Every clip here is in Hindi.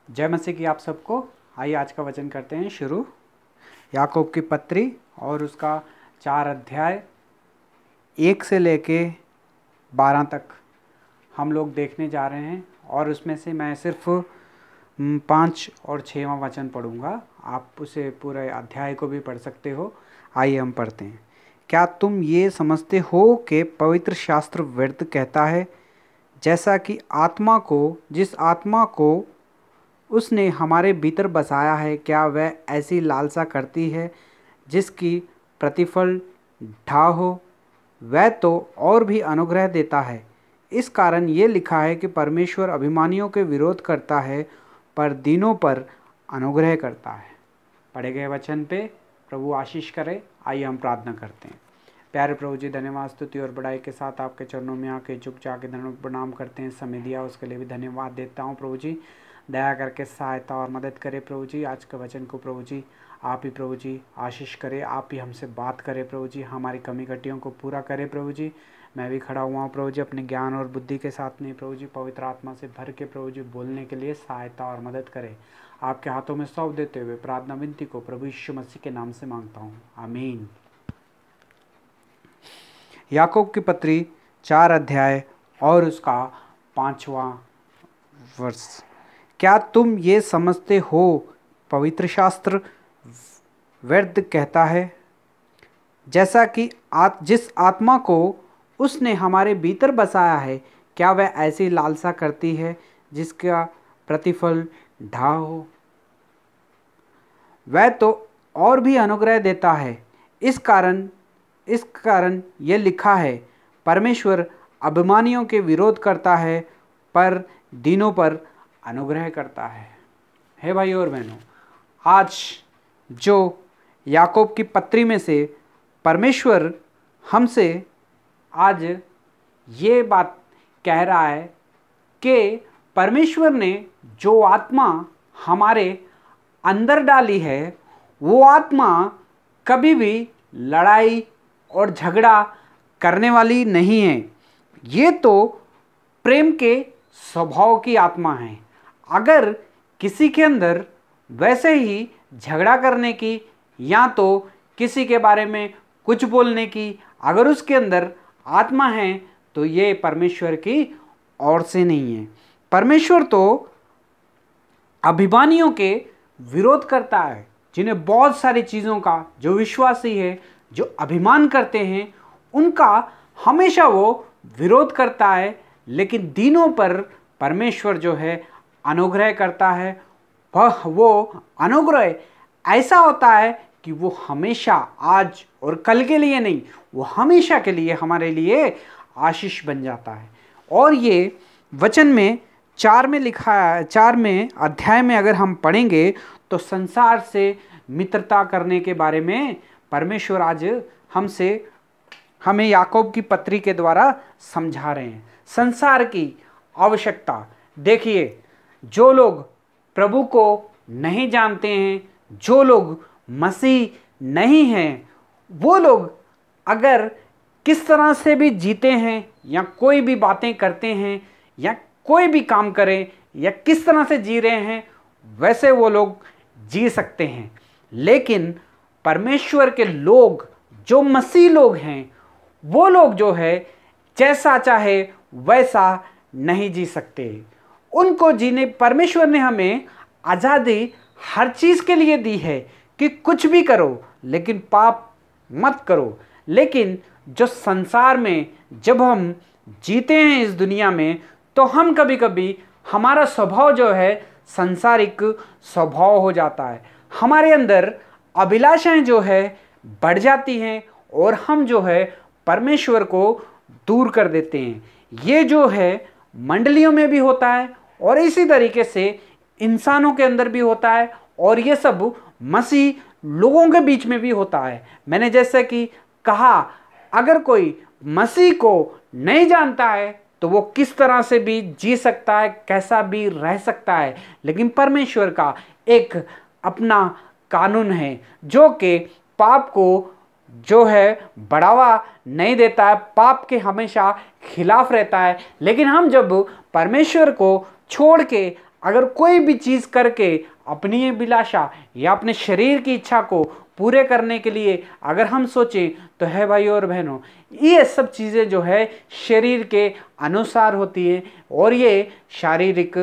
जय मसीह की आप सबको। आइए आज का वचन करते हैं शुरू। याकूब की पत्री और उसका 4 अध्याय 1 से लेके 12 तक हम लोग देखने जा रहे हैं और उसमें से मैं सिर्फ 5 और 6वां वचन पढ़ूंगा। आप उसे पूरे अध्याय को भी पढ़ सकते हो। आइए हम पढ़ते हैं। क्या तुम ये समझते हो कि पवित्र शास्त्र व्यर्थ कहता है, जैसा कि जिस आत्मा को उसने हमारे भीतर बसाया है, क्या वह ऐसी लालसा करती है जिसकी प्रतिफल ढा हो? वह तो और भी अनुग्रह देता है। इस कारण ये लिखा है कि परमेश्वर अभिमानियों के विरोध करता है पर दीनों पर अनुग्रह करता है। पढ़े गए वचन पे प्रभु आशीष करे। आइए हम प्रार्थना करते हैं। प्यारे प्रभु जी, धन्यवाद, स्तुति और बड़ाई के साथ आपके चरणों में आके झुक जाके प्रणाम करते हैं। समय दिया उसके लिए भी धन्यवाद देता हूँ। प्रभु जी दया करके सहायता और मदद करे। प्रभु जी आज के वचन को प्रभु जी आप ही प्रभु जी आशीष करे, आप ही हमसे बात करें प्रभु जी, हमारी कमी कटियों को पूरा करे प्रभु जी। मैं भी खड़ा हुआ हूँ प्रभु जी अपने ज्ञान और बुद्धि के साथ में प्रभु जी, पवित्र आत्मा से भर के प्रभु जी बोलने के लिए सहायता और मदद करे। आपके हाथों में सौंप देते हुए प्रार्थना विनती को प्रभु यीशु मसीह के नाम से मांगता हूँ, आमीन। याकूब की पत्री 4 अध्याय और उसका 5वां वर्ष। क्या तुम ये समझते हो पवित्र शास्त्र व्यर्थ कहता है, जैसा कि जिस आत्मा को उसने हमारे भीतर बसाया है, क्या वह ऐसी लालसा करती है जिसका प्रतिफल ढा हो? वह तो और भी अनुग्रह देता है। इस कारण यह लिखा है, परमेश्वर अभिमानियों के विरोध करता है पर दीनों पर अनुग्रह करता है। हे भाई और बहनों, आज जो याकूब की पत्री में से परमेश्वर हमसे आज ये बात कह रहा है कि परमेश्वर ने जो आत्मा हमारे अंदर डाली है, वो आत्मा कभी भी लड़ाई और झगड़ा करने वाली नहीं है। ये तो प्रेम के स्वभाव की आत्मा है। अगर किसी के अंदर वैसे ही झगड़ा करने की या तो किसी के बारे में कुछ बोलने की अगर उसके अंदर आत्मा है, तो ये परमेश्वर की ओर से नहीं है। परमेश्वर तो अभिमानियों के विरोध करता है, जिन्हें बहुत सारी चीज़ों का, जो विश्वासी है, जो अभिमान करते हैं, उनका हमेशा वो विरोध करता है। लेकिन दीनों पर परमेश्वर जो है अनुग्रह करता है। वो अनुग्रह ऐसा होता है कि वो हमेशा, आज और कल के लिए नहीं, वो हमेशा के लिए हमारे लिए आशीष बन जाता है। और ये वचन में 4 में लिखा है, 4 में अध्याय में अगर हम पढ़ेंगे तो संसार से मित्रता करने के बारे में परमेश्वर आज हमें याकूब की पत्री के द्वारा समझा रहे हैं। संसार की आवश्यकता देखिए, जो लोग प्रभु को नहीं जानते हैं, जो लोग मसीह नहीं हैं, वो लोग अगर किस तरह से भी जीते हैं या कोई भी बातें करते हैं या कोई भी काम करें या किस तरह से जी रहे हैं, वैसे वो लोग जी सकते हैं। लेकिन परमेश्वर के लोग, जो मसीह लोग हैं, वो लोग जो है जैसा चाहे वैसा नहीं जी सकते। उनको जीने, परमेश्वर ने हमें आज़ादी हर चीज़ के लिए दी है कि कुछ भी करो लेकिन पाप मत करो। लेकिन जो संसार में जब हम जीते हैं इस दुनिया में, तो हम कभी कभी, हमारा स्वभाव जो है सांसारिक स्वभाव हो जाता है। हमारे अंदर अभिलाषाएं जो है बढ़ जाती हैं और हम जो है परमेश्वर को दूर कर देते हैं। ये जो है मंडलियों में भी होता है और इसी तरीके से इंसानों के अंदर भी होता है और ये सब मसीह लोगों के बीच में भी होता है। मैंने जैसे कि कहा, अगर कोई मसीह को नहीं जानता है तो वो किस तरह से भी जी सकता है, कैसा भी रह सकता है। लेकिन परमेश्वर का एक अपना कानून है जो कि पाप को जो है बढ़ावा नहीं देता है, पाप के हमेशा खिलाफ रहता है। लेकिन हम जब परमेश्वर को छोड़ के अगर कोई भी चीज़ करके अपनी अभिलाषा या अपने शरीर की इच्छा को पूरे करने के लिए अगर हम सोचें तो है भाई और बहनों, ये सब चीज़ें जो है शरीर के अनुसार होती है और ये शारीरिक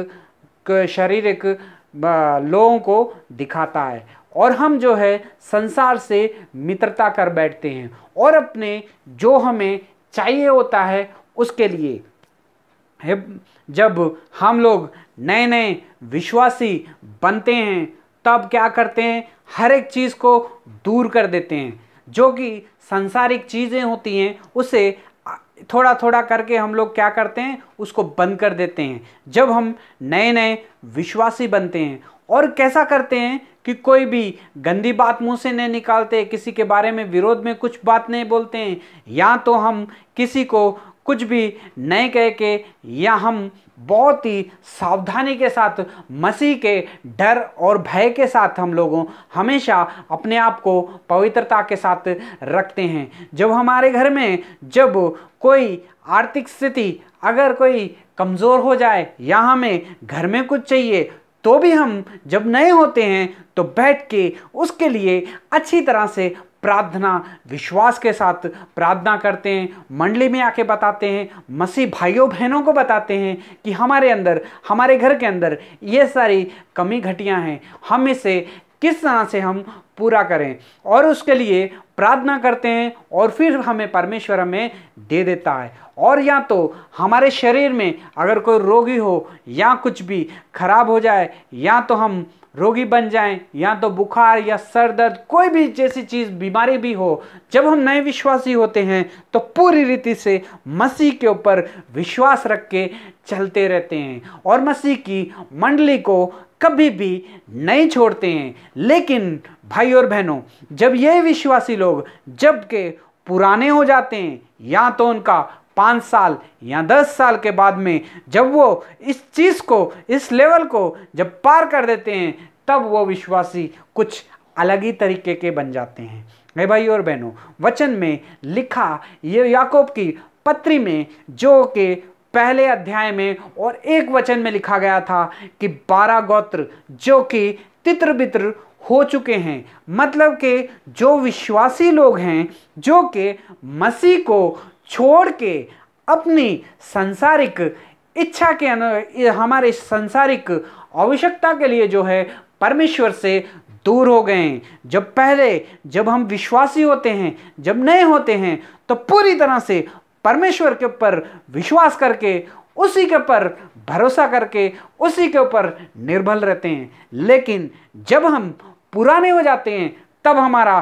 लोगों को दिखाता है। और हम जो है संसार से मित्रता कर बैठते हैं और अपने जो हमें चाहिए होता है उसके लिए जब हम लोग नए नए विश्वासी बनते हैं तब क्या करते हैं, हर एक चीज़ को दूर कर देते हैं। जो कि सांसारिक चीज़ें होती हैं उसे थोड़ा थोड़ा करके हम लोग क्या करते हैं, उसको बंद कर देते हैं जब हम नए नए विश्वासी बनते हैं। और कैसा करते हैं कि कोई भी गंदी बात मुंह से नहीं निकालते, किसी के बारे में विरोध में कुछ बात नहीं बोलते हैं, या तो हम किसी को कुछ भी नहीं कह के, या हम बहुत ही सावधानी के साथ मसीह के डर और भय के साथ हम लोगों हमेशा अपने आप को पवित्रता के साथ रखते हैं। जब हमारे घर में जब कोई आर्थिक स्थिति अगर कोई कमज़ोर हो जाए या हमें घर में कुछ चाहिए तो भी हम जब नए होते हैं तो बैठ के उसके लिए अच्छी तरह से प्रार्थना विश्वास के साथ प्रार्थना करते हैं, मंडली में आके बताते हैं, मसीह भाइयों बहनों को बताते हैं कि हमारे अंदर, हमारे घर के अंदर ये सारी कमी घटियां हैं, हम इसे किस तरह से हम पूरा करें, और उसके लिए प्रार्थना करते हैं और फिर हमें परमेश्वर हमें दे देता है। और या तो हमारे शरीर में अगर कोई रोगी हो या कुछ भी खराब हो जाए, या तो हम रोगी बन जाएं, या तो बुखार या सर दर्द कोई भी जैसी चीज़ बीमारी भी हो, जब हम नए विश्वासी होते हैं तो पूरी रीति से मसीह के ऊपर विश्वास रख के चलते रहते हैं और मसीह की मंडली को कभी भी नहीं छोड़ते हैं। लेकिन भाई और बहनों, जब ये विश्वासी लोग जब के पुराने हो जाते हैं, या तो उनका 5 साल या 10 साल के बाद में जब वो इस चीज़ को, इस लेवल को जब पार कर देते हैं, तब वो विश्वासी कुछ अलग ही तरीके के बन जाते हैं। हे भाई और बहनों, वचन में लिखा ये याकूब की पत्री में जो कि पहले अध्याय में और 1 वचन में लिखा गया था कि 12 गोत्र जो कि तित्र बित्र हो चुके हैं, मतलब कि जो विश्वासी लोग हैं जो कि मसीह को छोड़ के अपनी सांसारिक इच्छा के हमारे सांसारिक आवश्यकता के लिए जो है परमेश्वर से दूर हो गए हैं। जब हम विश्वासी होते हैं, जब नए होते हैं, तो पूरी तरह से परमेश्वर के ऊपर विश्वास करके, उसी के ऊपर भरोसा करके, उसी के ऊपर निर्भर रहते हैं। लेकिन जब हम पुराने हो जाते हैं तब हमारा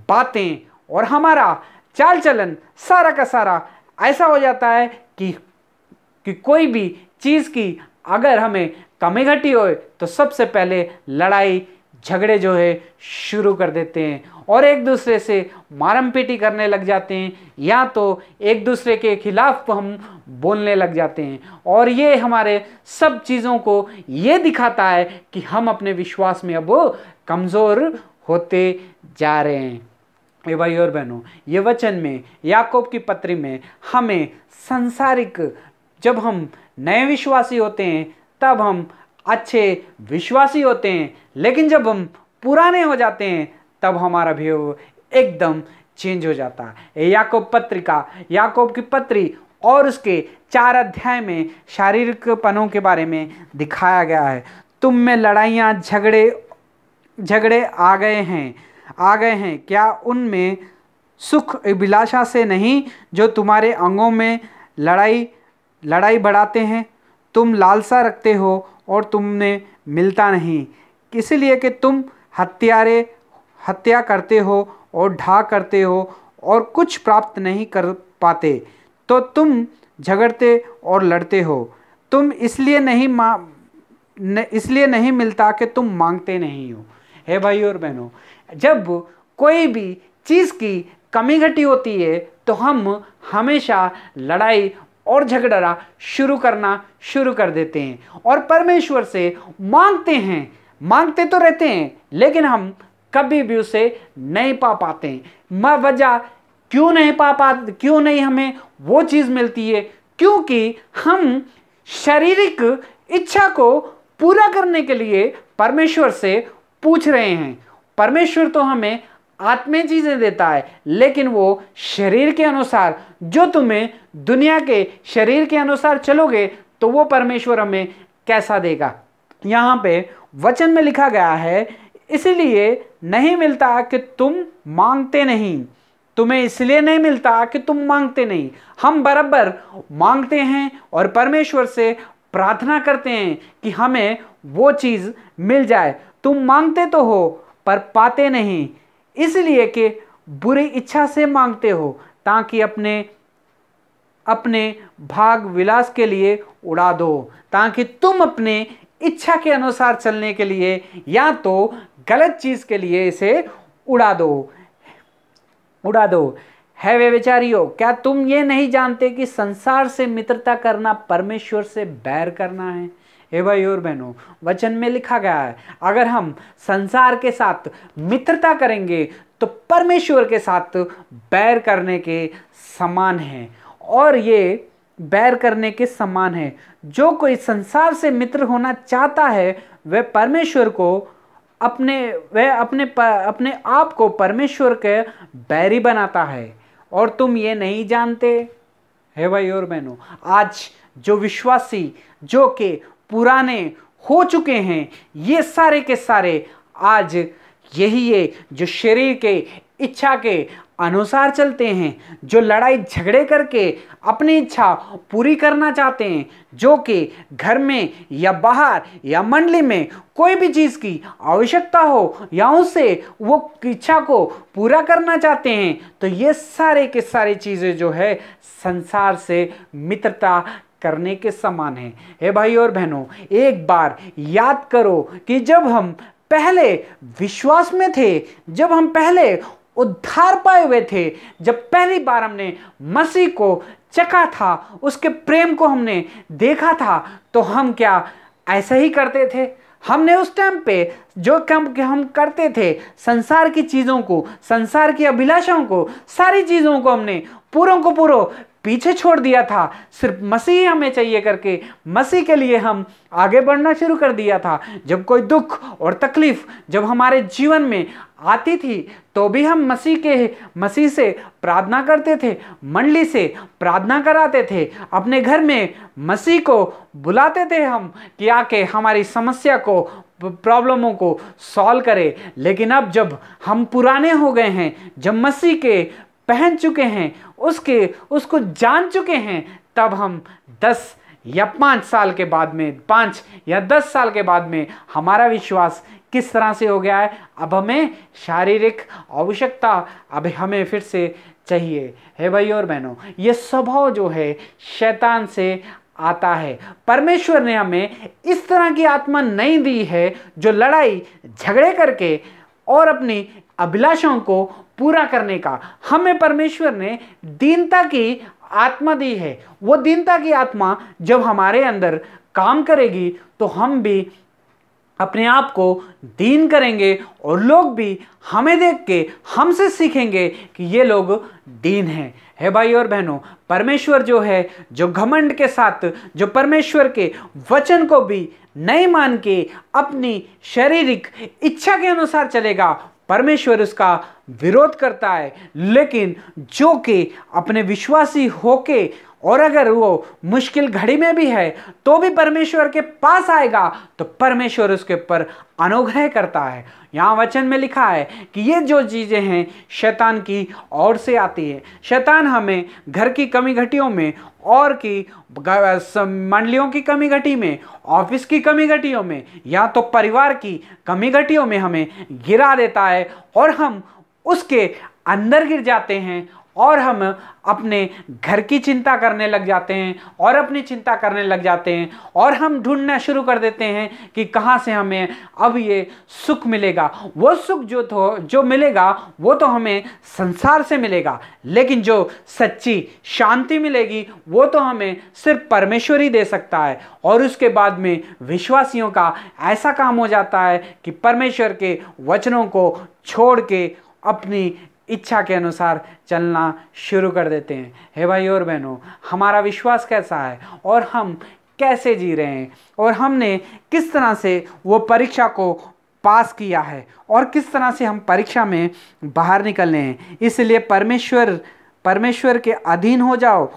बातें और हमारा चाल चलन सारा का सारा ऐसा हो जाता है कि कोई भी चीज़ की अगर हमें कमी घटी हो तो सबसे पहले लड़ाई झगड़े जो है शुरू कर देते हैं और एक दूसरे से मारम पीटी करने लग जाते हैं, या तो एक दूसरे के खिलाफ हम बोलने लग जाते हैं। और ये हमारे सब चीज़ों को ये दिखाता है कि हम अपने विश्वास में अब कमज़ोर होते जा रहे हैं। ये भाई और बहनों, ये वचन में याकूब की पत्री में हमें सांसारिक, जब हम नए विश्वासी होते हैं तब हम अच्छे विश्वासी होते हैं, लेकिन जब हम पुराने हो जाते हैं तब हमारा व्यू एकदम चेंज हो जाता है। याकूब की पत्री और उसके 4 अध्याय में शारीरिक पनों के बारे में दिखाया गया है। तुम में लड़ाइयाँ झगड़े आ गए हैं, क्या उनमें सुख अभिलाषा से नहीं जो तुम्हारे अंगों में लड़ाई बढ़ाते हैं? तुम लालसा रखते हो और तुमने मिलता नहीं, इसलिए कि तुम हत्या करते हो और ढा करते हो और कुछ प्राप्त नहीं कर पाते, तो तुम झगड़ते और लड़ते हो। तुम इसलिए नहीं मिलता कि तुम मांगते नहीं हो। हे भाई और बहनों, जब कोई भी चीज़ की कमी घटी होती है तो हम हमेशा लड़ाई और झगड़ा शुरू कर देते हैं और परमेश्वर से मांगते तो रहते हैं, लेकिन हम कभी भी उसे नहीं पा पाते हैं। वजह क्यों नहीं हमें वो चीज़ मिलती है? क्योंकि हम शारीरिक इच्छा को पूरा करने के लिए परमेश्वर से पूछ रहे हैं। परमेश्वर तो हमें आत्मीय चीजें देता है, लेकिन वो शरीर के अनुसार, जो तुम्हें दुनिया के शरीर के अनुसार चलोगे तो वो परमेश्वर हमें कैसा देगा। यहाँ पे वचन में लिखा गया है, इसलिए नहीं मिलता कि तुम मांगते नहीं, तुम्हें इसलिए नहीं मिलता कि तुम मांगते नहीं। हम बराबर मांगते हैं और परमेश्वर से प्रार्थना करते हैं कि हमें वो चीज मिल जाए। तुम मांगते तो हो पर पाते नहीं, इसलिए कि बुरी इच्छा से मांगते हो, ताकि अपने भाग विलास के लिए उड़ा दो, ताकि तुम अपने इच्छा के अनुसार चलने के लिए या तो गलत चीज के लिए इसे उड़ा दो। है वे बेचारियों, क्या तुम ये नहीं जानते कि संसार से मित्रता करना परमेश्वर से बैर करना है। हे भाई और बहनों, वचन में लिखा गया है, अगर हम संसार के साथ मित्रता करेंगे तो परमेश्वर के साथ बैर करने के समान है। और ये बैर करने के समान है। जो कोई संसार से मित्र होना चाहता है वह परमेश्वर को अपने आप को परमेश्वर के बैरी बनाता है, और तुम ये नहीं जानते। है भाई और बहनों, आज जो विश्वासी जो के पुराने हो चुके हैं, ये सारे के सारे आज यही है जो शरीर के इच्छा के अनुसार चलते हैं, जो लड़ाई झगड़े करके अपनी इच्छा पूरी करना चाहते हैं, जो कि घर में या बाहर या मंडली में कोई भी चीज की आवश्यकता हो या उससे वो इच्छा को पूरा करना चाहते हैं। तो ये सारे के सारी चीजें जो है संसार से मित्रता करने के समान है। हे भाई और बहनों, एक बार याद करो कि जब हम पहले विश्वास में थे, जब हम पहले उद्धार पाए हुए थे, जब पहली बार हमने मसीह को चखा था, उसके प्रेम को हमने देखा था, तो हम क्या ऐसा ही करते थे? हमने उस टाइम पे जो काम हम करते थे, संसार की चीज़ों को, संसार की अभिलाषाओं को, सारी चीज़ों को हमने पूरों को पूरों पीछे छोड़ दिया था। सिर्फ मसीह हमें चाहिए करके मसीह के लिए हम आगे बढ़ना शुरू कर दिया था। जब कोई दुख और तकलीफ जब हमारे जीवन में आती थी तो भी हम मसीह से प्रार्थना करते थे, मंडली से प्रार्थना कराते थे, अपने घर में मसीह को बुलाते थे हम कि आके हमारी समस्या को, प्रॉब्लमों को सॉल्व करे। लेकिन अब जब हम पुराने हो गए हैं, जब मसीह के पहन चुके हैं, उसको जान चुके हैं, तब हम 10 या 5 साल के बाद में, 5 या 10 साल के बाद में हमारा विश्वास किस तरह से हो गया है। अब हमें शारीरिक आवश्यकता अब हमें फिर से चाहिए। है भाई और बहनों, ये स्वभाव जो है शैतान से आता है। परमेश्वर ने हमें इस तरह की आत्मा नहीं दी है जो लड़ाई झगड़े करके और अपनी अभिलाषाओं को पूरा करने का। हमें परमेश्वर ने दीनता की आत्मा दी है। वो दीनता की आत्मा जब हमारे अंदर काम करेगी तो हम भी अपने आप को दीन करेंगे और लोग भी हमें देख के हमसे सीखेंगे कि ये लोग दीन हैं। है भाई और बहनों, परमेश्वर जो है, जो घमंड के साथ, जो परमेश्वर के वचन को भी नहीं मान के अपनी शारीरिक इच्छा के अनुसार चलेगा, परमेश्वर उसका विरोध करता है। लेकिन जो कि अपने विश्वासी होके और अगर वो मुश्किल घड़ी में भी है तो भी परमेश्वर के पास आएगा तो परमेश्वर उसके ऊपर अनुग्रह करता है। यहाँ वचन में लिखा है कि ये जो चीज़ें हैं शैतान की ओर से आती है। शैतान हमें घर की कमी घटियों में और की मंडलियों की कमी घटी में, ऑफिस की कमी घटियों में या तो परिवार की कमी घटियों में हमें गिरा देता है और हम उसके अंदर गिर जाते हैं और हम अपने घर की चिंता करने लग जाते हैं और अपनी चिंता करने लग जाते हैं और हम ढूंढना शुरू कर देते हैं कि कहाँ से हमें अब ये सुख मिलेगा। वो सुख जो मिलेगा वो तो हमें संसार से मिलेगा, लेकिन जो सच्ची शांति मिलेगी वो तो हमें सिर्फ परमेश्वर ही दे सकता है। और उसके बाद में विश्वासियों का ऐसा काम हो जाता है कि परमेश्वर के वचनों को छोड़ के अपनी इच्छा के अनुसार चलना शुरू कर देते हैं। हे भाई और बहनों, हमारा विश्वास कैसा है और हम कैसे जी रहे हैं और हमने किस तरह से वो परीक्षा को पास किया है और किस तरह से हम परीक्षा में बाहर निकलने हैं। इसलिए परमेश्वर के अधीन हो जाओ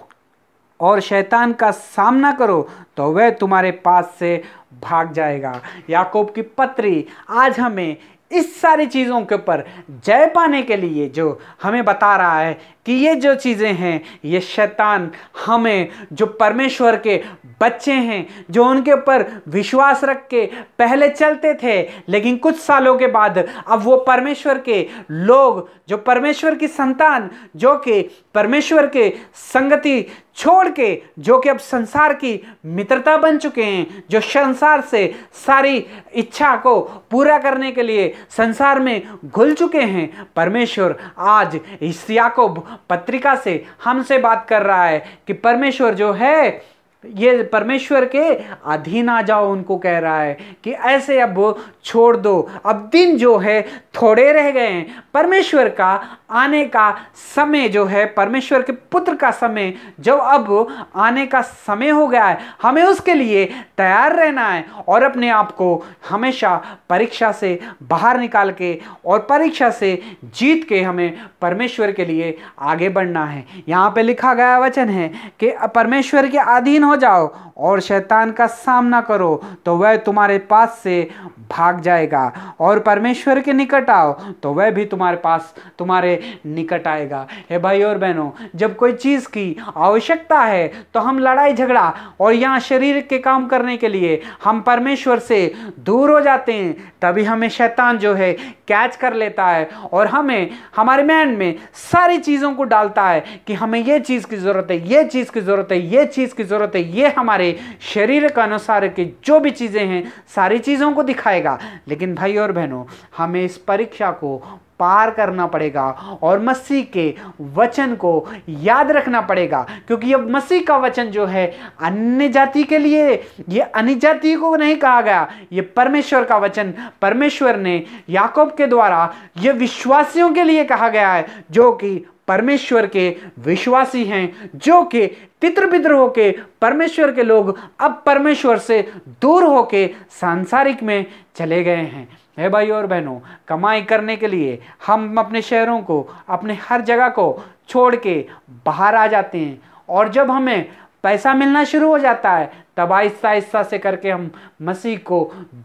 और शैतान का सामना करो तो वह तुम्हारे पास से भाग जाएगा। याकूब की पत्री आज हमें इस सारी चीज़ों के ऊपर जय पाने के लिए जो हमें बता रहा है कि ये जो चीज़ें हैं, ये शैतान हमें, जो परमेश्वर के बच्चे हैं, जो उनके ऊपर विश्वास रख के पहले चलते थे लेकिन कुछ सालों के बाद अब वो परमेश्वर के लोग, जो परमेश्वर की संतान, जो कि परमेश्वर के संगति छोड़ के, जो कि अब संसार की मित्रता बन चुके हैं, जो संसार से सारी इच्छा को पूरा करने के लिए संसार में घुल चुके हैं, परमेश्वर आज इस याकूब पत्रिका से हमसे बात कर रहा है कि परमेश्वर जो है, ये परमेश्वर के अधीन आ जाओ। उनको कह रहा है कि ऐसे अब छोड़ दो, अब दिन जो है थोड़े रह गए हैं। परमेश्वर का आने का समय जो है, परमेश्वर के पुत्र का समय जो अब आने का समय हो गया है, हमें उसके लिए तैयार रहना है और अपने आप को हमेशा परीक्षा से बाहर निकाल के और परीक्षा से जीत के हमें परमेश्वर के लिए आगे बढ़ना है। यहाँ पे लिखा गया वचन है कि परमेश्वर के अधीन हो जाओ और शैतान का सामना करो तो वह तुम्हारे पास से भाग जाएगा, और परमेश्वर के निकट आओ तो वह भी तुम्हारे निकट आएगा। हे भाई और बहनों, जब कोई चीज़ की आवश्यकता है तो हम लड़ाई झगड़ा और यहाँ शरीर के काम करने के लिए हम परमेश्वर से दूर हो जाते हैं, तभी हमें शैतान जो है कैच कर लेता है और हमें हमारे माइंड में सारी चीज़ों को डालता है कि हमें ये चीज़ की ज़रूरत है, ये चीज़ की ज़रूरत है, ये चीज़ की ज़रूरत है। ये हमारे शरीर के अनुसार की जो भी चीज़ें हैं सारी चीज़ों को दिखाएगा। लेकिन भाई और बहनों, हमें इस परीक्षा को पार करना पड़ेगा और मसीह के वचन को याद रखना पड़ेगा, क्योंकि ये मसीह का वचन जो है अन्य जाति के लिए, ये अन्य जाति को नहीं कहा गया, ये परमेश्वर का वचन परमेश्वर ने याकूब के द्वारा ये विश्वासियों के लिए कहा गया है, जो कि परमेश्वर के विश्वासी हैं, जो कि तितर बितर होके परमेश्वर के लोग अब परमेश्वर से दूर होके सांसारिक में चले गए हैं। हे भाई और बहनों, कमाई करने के लिए हम अपने शहरों को, अपने हर जगह को छोड़ के बाहर आ जाते हैं, और जब हमें पैसा मिलना शुरू हो जाता है तब आहिस्ता आहिस्ता से करके हम मसीह को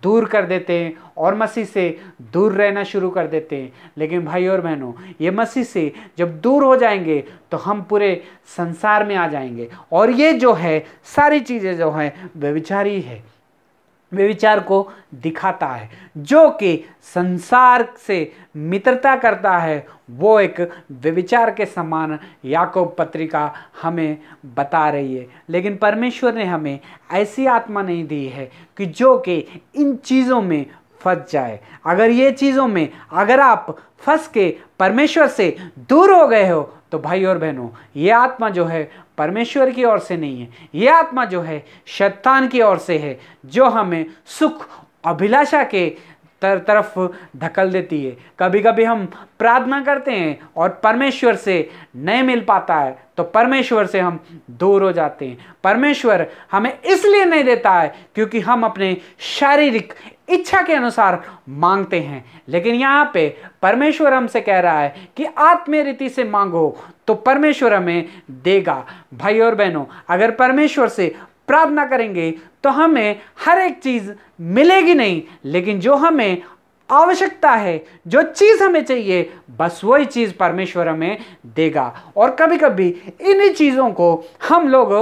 दूर कर देते हैं और मसीह से दूर रहना शुरू कर देते हैं। लेकिन भाई और बहनों, ये मसीह से जब दूर हो जाएंगे तो हम पूरे संसार में आ जाएंगे, और ये जो है सारी चीज़ें जो हैं व्यभिचारी है, व्यभिचार को दिखाता है। जो कि संसार से मित्रता करता है वो एक व्यभिचार के समान याकूब पत्रिका हमें बता रही है। लेकिन परमेश्वर ने हमें ऐसी आत्मा नहीं दी है कि जो कि इन चीज़ों में फंस जाए। अगर ये चीज़ों में अगर आप फंस के परमेश्वर से दूर हो गए हो तो भाई और बहनों, ये आत्मा जो है परमेश्वर की ओर से नहीं है, ये आत्मा जो है शैतान की ओर से है, जो हमें सुख अभिलाषा के तरफ धकल देती है। कभी कभी हम प्रार्थना करते हैं और परमेश्वर से नहीं मिल पाता है तो परमेश्वर से हम दूर हो जाते हैं। परमेश्वर हमें इसलिए नहीं देता है क्योंकि हम अपने शारीरिक इच्छा के अनुसार मांगते हैं, लेकिन यहाँ पे परमेश्वर हमसे कह रहा है कि आत्मीय रीति से मांगो तो परमेश्वर हमें देगा। भाई और बहनों, अगर परमेश्वर से प्रार्थना करेंगे तो हमें हर एक चीज़ मिलेगी नहीं, लेकिन जो हमें आवश्यकता है, जो चीज़ हमें चाहिए, बस वही चीज़ परमेश्वर हमें देगा। और कभी कभी इन्हीं चीज़ों को हम लोग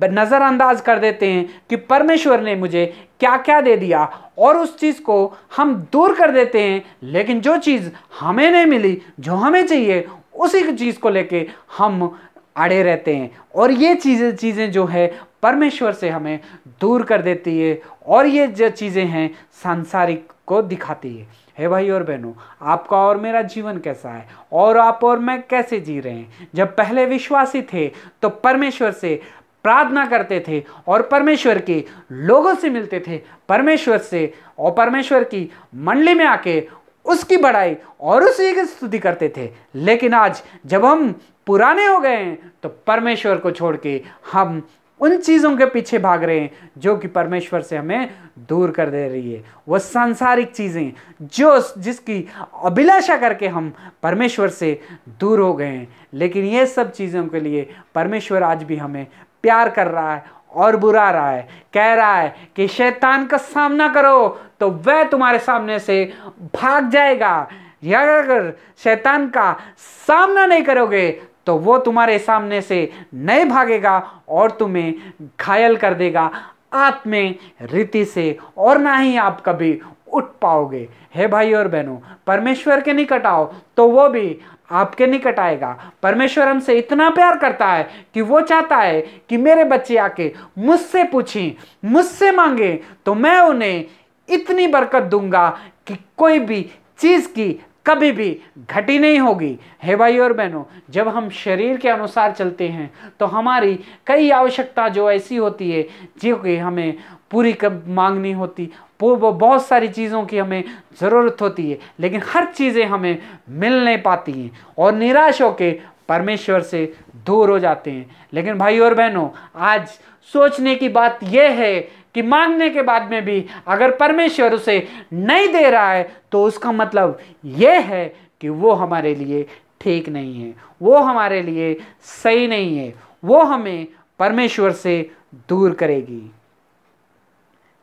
नज़रअंदाज कर देते हैं कि परमेश्वर ने मुझे क्या क्या दे दिया, और उस चीज़ को हम दूर कर देते हैं। लेकिन जो चीज़ हमें नहीं मिली, जो हमें चाहिए, उसी चीज़ को लेके हम अड़े रहते हैं, और ये चीज़ें जो है परमेश्वर से हमें दूर कर देती है, और ये जो चीज़ें हैं सांसारिक को दिखाती है। हे भाई और बहनों, आपका और मेरा जीवन कैसा है, और आप और मैं कैसे जी रहे हैं? जब पहले विश्वासी थे तो परमेश्वर से प्रार्थना करते थे और परमेश्वर के लोगों से मिलते थे, परमेश्वर से और परमेश्वर की मंडली में आके उसकी बड़ाई और उसी की स्तुति करते थे। लेकिन आज जब हम पुराने हो गए हैं तो परमेश्वर को छोड़ के हम उन चीज़ों के पीछे भाग रहे हैं जो कि परमेश्वर से हमें दूर कर दे रही है। वो सांसारिक चीज़ें जो जिसकी अभिलाषा करके हम परमेश्वर से दूर हो गए हैं। लेकिन ये सब चीज़ों के लिए परमेश्वर आज भी हमें प्यार कर रहा है और बुला रहा है, कह रहा है कि शैतान का सामना करो तो वह तुम्हारे सामने से भाग जाएगा। या अगर शैतान का सामना नहीं करोगे तो वो तुम्हारे सामने से नहीं भागेगा और तुम्हें घायल कर देगा आत्मिक रीति से, और ना ही आप कभी उठ पाओगे। हे भाई और बहनों, परमेश्वर के निकट आओ तो वो भी आपके निकट आएगा। परमेश्वर हमसे इतना प्यार करता है कि वो चाहता है कि मेरे बच्चे आके मुझसे पूछें, मुझसे मांगे तो मैं उन्हें इतनी बरकत दूंगा कि कोई भी चीज़ की कभी भी घटी नहीं होगी। हे भाई और बहनों, जब हम शरीर के अनुसार चलते हैं तो हमारी कई आवश्यकता जो ऐसी होती है जो कि हमें पूरी मांगनी होती, बहुत सारी चीज़ों की हमें ज़रूरत होती है, लेकिन हर चीज़ें हमें मिल नहीं पाती हैं और निराश होकर परमेश्वर से दूर हो जाते हैं। लेकिन भाई और बहनों, आज सोचने की बात यह है कि मांगने के बाद में भी अगर परमेश्वर उसे नहीं दे रहा है तो उसका मतलब यह है कि वो हमारे लिए ठीक नहीं है, वो हमारे लिए सही नहीं है, वो हमें परमेश्वर से दूर करेगी।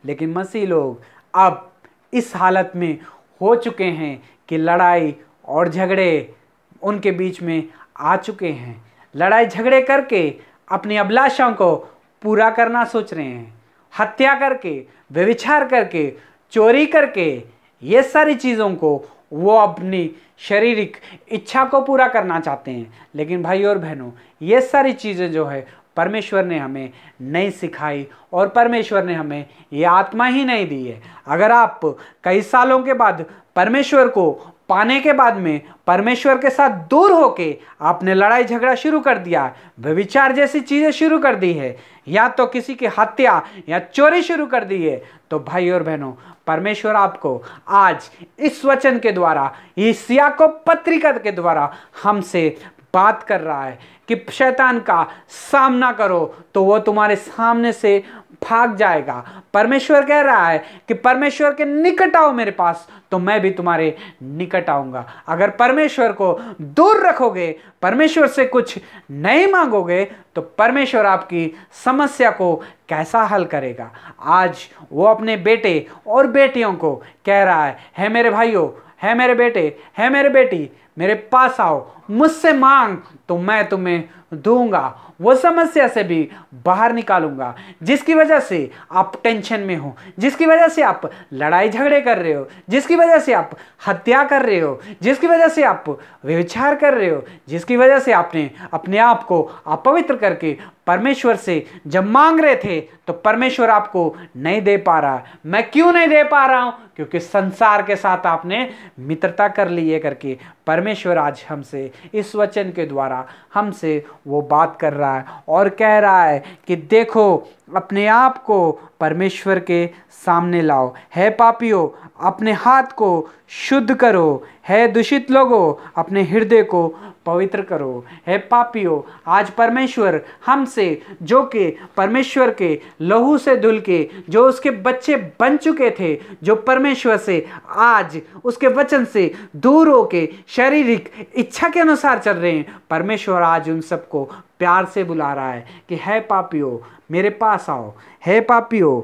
लेकिन मसीह लोग अब इस हालत में हो चुके हैं कि लड़ाई और झगड़े उनके बीच में आ चुके हैं। लड़ाई झगड़े करके अपनी अभिलाषाओं को पूरा करना सोच रहे हैं, हत्या करके, व्यभिचार करके, चोरी करके, ये सारी चीज़ों को वो अपनी शारीरिक इच्छा को पूरा करना चाहते हैं। लेकिन भाई और बहनों, ये सारी चीज़ें जो है परमेश्वर ने हमें नहीं सिखाई और परमेश्वर ने हमें ये आत्मा ही नहीं दी है। अगर आप कई सालों के बाद परमेश्वर को पाने के बाद में परमेश्वर के साथ दूर होके आपने लड़ाई झगड़ा शुरू कर दिया, व्यभिचार जैसी चीज़ें शुरू कर दी है, या तो किसी की हत्या या चोरी शुरू कर दी है, तो भाई और बहनों, परमेश्वर आपको आज इस वचन के द्वारा, इस याकूब पत्रिका के द्वारा हमसे बात कर रहा है कि शैतान का सामना करो तो वो तुम्हारे सामने से भाग जाएगा। परमेश्वर कह रहा है कि परमेश्वर के निकट आओ मेरे पास तो मैं भी तुम्हारे निकट आऊंगा। अगर परमेश्वर को दूर रखोगे, परमेश्वर से कुछ नहीं मांगोगे, तो परमेश्वर आपकी समस्या को कैसा हल करेगा। आज वो अपने बेटे और बेटियों को कह रहा है मेरे भाइयों, है मेरे बेटे, है मेरे बेटी, मेरे पास आओ, मुझसे मांग तो मैं तुम्हें दूंगा। वो समस्या से भी बाहर निकालूंगा जिसकी वजह से आप टेंशन में हो, जिसकी वजह से आप लड़ाई झगड़े कर रहे हो, जिसकी वजह से आप हत्या कर रहे हो, जिसकी वजह से आप व्यभिचार कर रहे हो, जिसकी वजह से आपने अपने आप को अपवित्र करके परमेश्वर से जब मांग रहे थे तो परमेश्वर आपको नहीं दे पा रहा। मैं क्यों नहीं दे पा रहा हूँ? क्योंकि संसार के साथ आपने मित्रता कर ली है करके परमेश्वर आज हमसे इस वचन के द्वारा हमसे वो बात कर रहा है और कह रहा है कि देखो, अपने आप को परमेश्वर के सामने लाओ। है पापियों, अपने हाथ को शुद्ध करो। है दूषित लोगों, अपने हृदय को पवित्र करो। है पापियों, आज परमेश्वर हमसे, जो कि परमेश्वर के लहू से धुल के जो उसके बच्चे बन चुके थे, जो परमेश्वर से आज उसके वचन से दूर होके शारीरिक इच्छा के अनुसार चल रहे हैं, परमेश्वर आज उन सबको प्यार से बुला रहा है कि है पापियों मेरे पास आओ। है पापियों,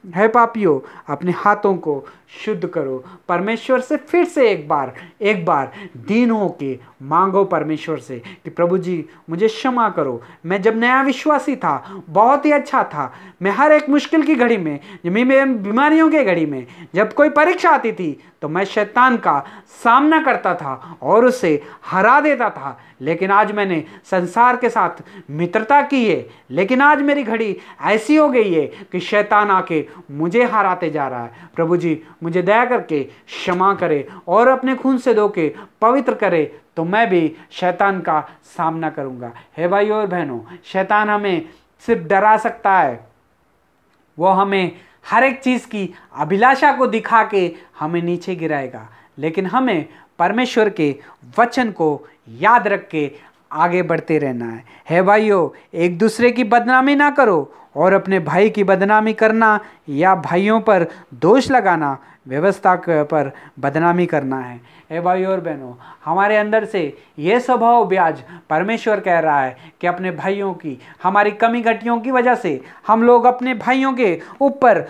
है पापियों, अपने हाथों को शुद्ध करो। परमेश्वर से फिर से एक बार दीन हो के मांगो परमेश्वर से कि प्रभु जी मुझे क्षमा करो। मैं जब नया विश्वासी था बहुत ही अच्छा था। मैं हर एक मुश्किल की घड़ी में, मेरी बीमारियों की घड़ी में, जब कोई परीक्षा आती थी तो मैं शैतान का सामना करता था और उसे हरा देता था। लेकिन आज मैंने संसार के साथ मित्रता की है, लेकिन आज मेरी घड़ी ऐसी हो गई है कि शैतान आके मुझे हराते जा रहा है। प्रभु जी मुझे दया करके क्षमा करे और अपने खून से धो के पवित्र करे, तो मैं भी शैतान का सामना करूंगा। हे भाई और बहनों, शैतान हमें सिर्फ डरा सकता है, वो हमें हर एक चीज़ की अभिलाषा को दिखा के हमें नीचे गिराएगा। लेकिन हमें परमेश्वर के वचन को याद रख के आगे बढ़ते रहना है भाइयों, एक दूसरे की बदनामी ना करो, और अपने भाई की बदनामी करना या भाइयों पर दोष लगाना व्यवस्था पर बदनामी करना है। हे भाइयों और बहनों, हमारे अंदर से ये स्वभाव भी आज परमेश्वर कह रहा है कि अपने भाइयों की, हमारी कमी घटियों की वजह से हम लोग अपने भाइयों के ऊपर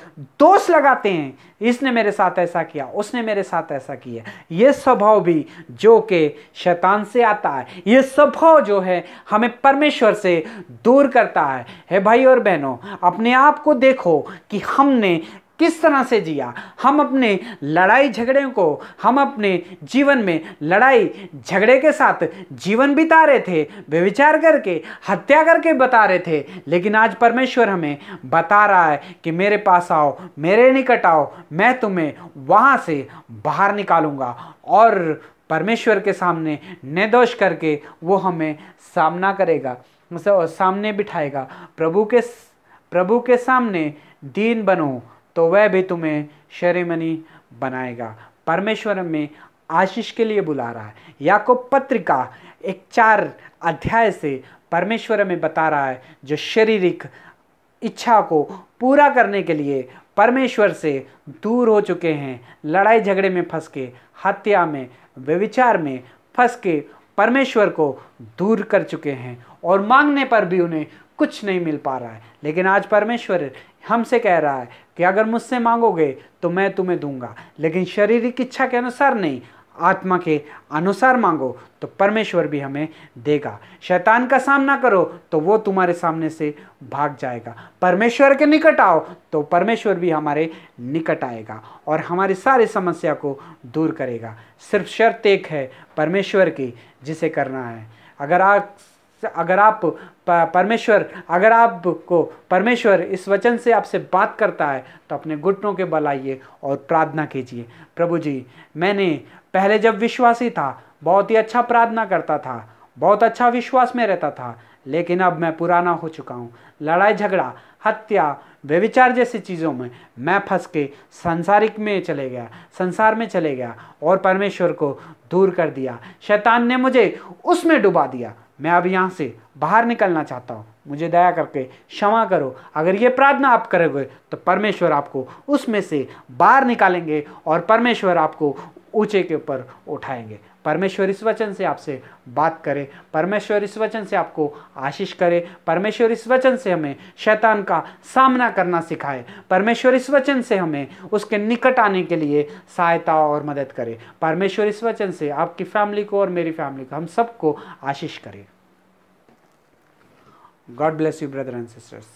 दोष लगाते हैं, इसने मेरे साथ ऐसा किया, उसने मेरे साथ ऐसा किया। ये स्वभाव भी जो कि शैतान से आता है, ये स्वभाव जो है हमें परमेश्वर से दूर करता है। हे भाई और बहनों, अपने आप को देखो कि हमने किस तरह से जिया। हम अपने लड़ाई झगड़े को, हम अपने जीवन में लड़ाई झगड़े के साथ जीवन बिता रहे थे, व्यभिचार करके, हत्या करके बता रहे थे, लेकिन आज परमेश्वर हमें बता रहा है कि मेरे पास आओ, मेरे निकट आओ, मैं तुम्हें वहां से बाहर निकालूंगा। और परमेश्वर के सामने निर्दोष करके वो हमें सामना करेगा, सामने बिठाएगा। प्रभु के सामने दीन बनो तो वह भी तुम्हें शर्मनी बनाएगा। परमेश्वर में आशीष के लिए बुला रहा है। याकूब पत्रिका 4 अध्याय से परमेश्वर हमें बता रहा है, जो शारीरिक इच्छा को पूरा करने के लिए परमेश्वर से दूर हो चुके हैं, लड़ाई झगड़े में फंस के, हत्या में, व्यभिचार में फंस के परमेश्वर को दूर कर चुके हैं, और मांगने पर भी उन्हें कुछ नहीं मिल पा रहा है। लेकिन आज परमेश्वर हमसे कह रहा है कि अगर मुझसे मांगोगे तो मैं तुम्हें दूंगा, लेकिन शारीरिक इच्छा के अनुसार नहीं, आत्मा के अनुसार मांगो तो परमेश्वर भी हमें देगा। शैतान का सामना करो तो वो तुम्हारे सामने से भाग जाएगा। परमेश्वर के निकट आओ तो परमेश्वर भी हमारे निकट आएगा और हमारी सारी समस्या को दूर करेगा। सिर्फ शर्त एक है परमेश्वर की, जिसे करना है। अगर आपको परमेश्वर इस वचन से आपसे बात करता है तो अपने घुटनों के बल आइए और प्रार्थना कीजिए। प्रभु जी, मैंने पहले जब विश्वासी था बहुत ही अच्छा प्रार्थना करता था, बहुत अच्छा विश्वास में रहता था, लेकिन अब मैं पुराना हो चुका हूँ। लड़ाई झगड़ा, हत्या, व्यभिचार जैसी चीज़ों में मैं फंस के संसार में चले गया और परमेश्वर को दूर कर दिया। शैतान ने मुझे उसमें डुबा दिया। मैं अब यहाँ से बाहर निकलना चाहता हूँ, मुझे दया करके क्षमा करो। अगर ये प्रार्थना आप करोगे तो परमेश्वर आपको उसमें से बाहर निकालेंगे और परमेश्वर आपको ऊंचे के ऊपर उठाएंगे। परमेश्वर इस वचन से आपसे बात करे, परमेश्वर इस वचन से आपको आशीष करे, परमेश्वर इस वचन से हमें शैतान का सामना करना सिखाए, परमेश्वर इस वचन से हमें उसके निकट आने के लिए सहायता और मदद करे। परमेश्वर इस वचन से आपकी फैमिली को और मेरी फैमिली को, हम सबको आशीष करे। God bless you brother and sisters.